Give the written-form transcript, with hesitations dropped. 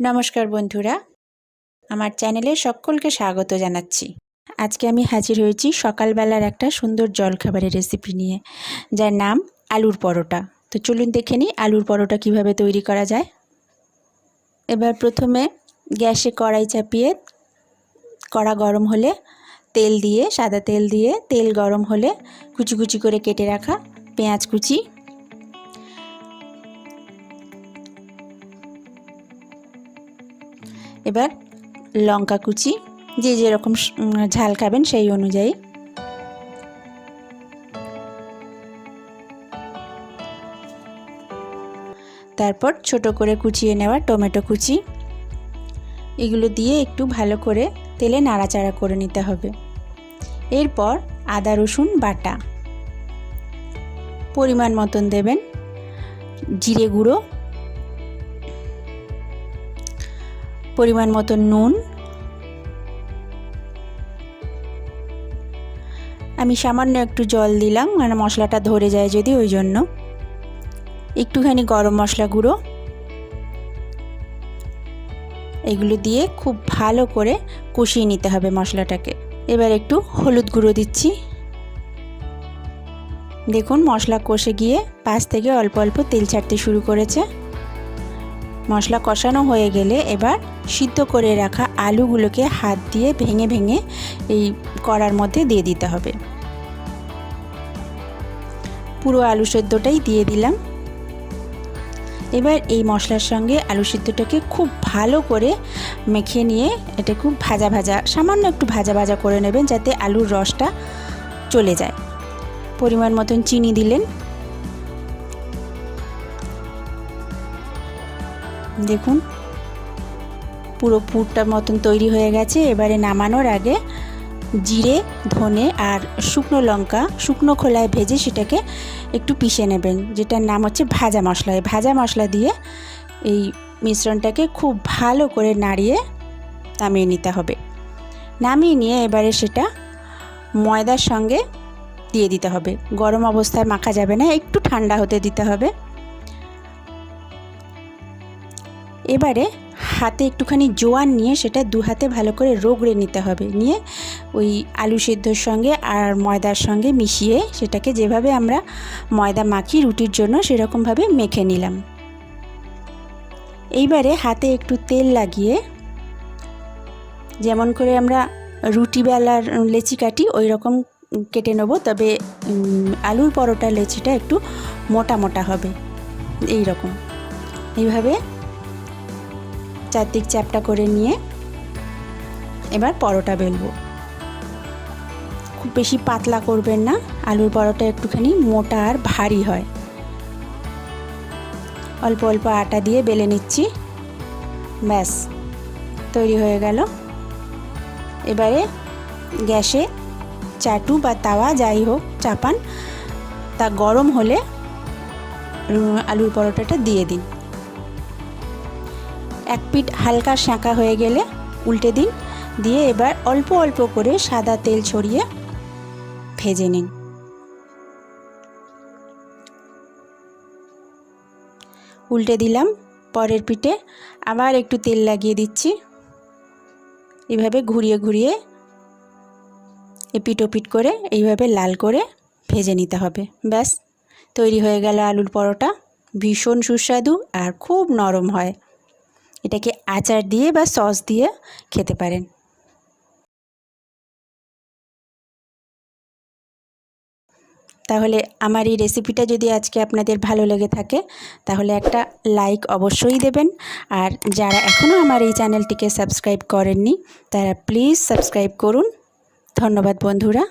নমস্কার বন্ধুরা, আমার চ্যানেলে সকলকে স্বাগত জানাচ্ছি। আজকে আমি হাজির হয়েছি সকালবেলার একটা সুন্দর জলখাবারের রেসিপি নিয়ে, যার নাম আলুর পরোটা। তো চলুন দেখে নিই আলুর পরোটা কিভাবে তৈরি করা যায়। এবার প্রথমে গ্যাসে কড়াই চাপিয়ে কড়া গরম হলে তেল দিয়ে, সাদা তেল দিয়ে তেল গরম হলে কুচি কুচি করে কেটে রাখা পেঁয়াজ কুচি, এবার লঙ্কা কুচি, যে যেরকম ঝাল খাবেন সেই অনুযায়ী, তারপর ছোট করে কুচিয়ে নেওয়া টমেটো কুচি, এগুলো দিয়ে একটু ভালো করে তেলে নাড়াচাড়া করে নিতে হবে। এরপর আদা রসুন বাটা পরিমাণ মতন দেবেন, জিরে গুঁড়ো, পরিমাণ মতন নুন, আমি সামান্য একটু জল দিলাম, মানে মশলাটা ধরে যায় যদি, ওই জন্য একটুখানি গরম মশলা গুঁড়ো, এগুলো দিয়ে খুব ভালো করে কষিয়ে নিতে হবে মশলাটাকে। এবার একটু হলুদ গুঁড়ো দিচ্ছি। দেখুন মশলা কষে গিয়ে পাশ থেকে অল্প অল্প তেল ছাড়তে শুরু করেছে। মশলা কষানো হয়ে গেলে এবার সিদ্ধ করে রাখা আলুগুলোকে হাত দিয়ে ভেঙে ভেঙে এই কড়ার মধ্যে দিয়ে দিতে হবে। পুরো আলু সেদ্ধটাই দিয়ে দিলাম। এবার এই মশলার সঙ্গে আলু সিদ্ধটাকে খুব ভালো করে মেখে নিয়ে এটা খুব ভাজা ভাজা, সামান্য একটু ভাজা ভাজা করে নেবেন যাতে আলুর রসটা চলে যায়। পরিমাণ মতন চিনি দিলেন। দেখুন পুরো পুরটার মতন তৈরি হয়ে গেছে। এবারে নামানোর আগে জিরে, ধনে আর শুকনো লঙ্কা শুকনো খোলায় ভেজে সেটাকে একটু পিষে নেবেন, যেটার নাম হচ্ছে ভাজা মশলা। এই ভাজা মশলা দিয়ে এই মিশ্রণটাকে খুব ভালো করে নাড়িয়ে নামিয়ে নিতে হবে। নামিয়ে নিয়ে এবারে সেটা ময়দার সঙ্গে দিয়ে দিতে হবে। গরম অবস্থায় মাখা যাবে না, একটু ঠান্ডা হতে দিতে হবে। এবারে হাতে একটুখানি জোয়ান নিয়ে সেটা দু হাতে ভালো করে রগড়ে নিতে হবে। নিয়ে ওই আলু সেদ্ধর সঙ্গে আর ময়দার সঙ্গে মিশিয়ে সেটাকে যেভাবে আমরা ময়দা মাখি রুটির জন্য সেরকমভাবে মেখে নিলাম। এইবারে হাতে একটু তেল লাগিয়ে, যেমন করে আমরা রুটি বেলার লেচি কাটি ওই রকম কেটে নেব, তবে আলুর পরোটার লেচিটা একটু মোটা মোটা হবে। এই রকম এইভাবে চারদিক চ্যাপটা করে নিয়ে এবার পরোটা বেলবো। খুব বেশি পাতলা করবেন না, আলুর পরোটা একটুখানি মোটা আর ভারী হয়। অল্প অল্প আটা দিয়ে বেলে নিচ্ছি, ব্যাস তৈরি হয়ে গেল। এবারে গ্যাসে চাটু বা তাওয়া যাই হোক চাপান, তা গরম হলে আলুর পরোটাটা দিয়ে দিন। এক পিঠ হালকা শাঁকা হয়ে গেলে উল্টে দিন, দিয়ে এবার অল্প অল্প করে সাদা তেল ছড়িয়ে ভেজে নিন। উল্টে দিলাম, পরের পিঠে আবার একটু তেল লাগিয়ে দিচ্ছি। এইভাবে ঘুরিয়ে ঘুরিয়ে এপিট ওপিট করে এইভাবে লাল করে ভেজে নিতে হবে। ব্যাস তৈরি হয়ে গেল আলুর পরোটা। ভীষণ সুস্বাদু আর খুব নরম হয়। এটাকে আচার দিয়ে বা সস দিয়ে খেতে পারেন। তাহলে আমার এই রেসিপিটা যদি আজকে আপনাদের ভালো লেগে থাকে তাহলে একটা লাইক অবশ্যই দেবেন। আর যারা এখনও আমার এই চ্যানেলটিকে সাবস্ক্রাইব করেননি তারা প্লিজ সাবস্ক্রাইব করুন। ধন্যবাদ বন্ধুরা।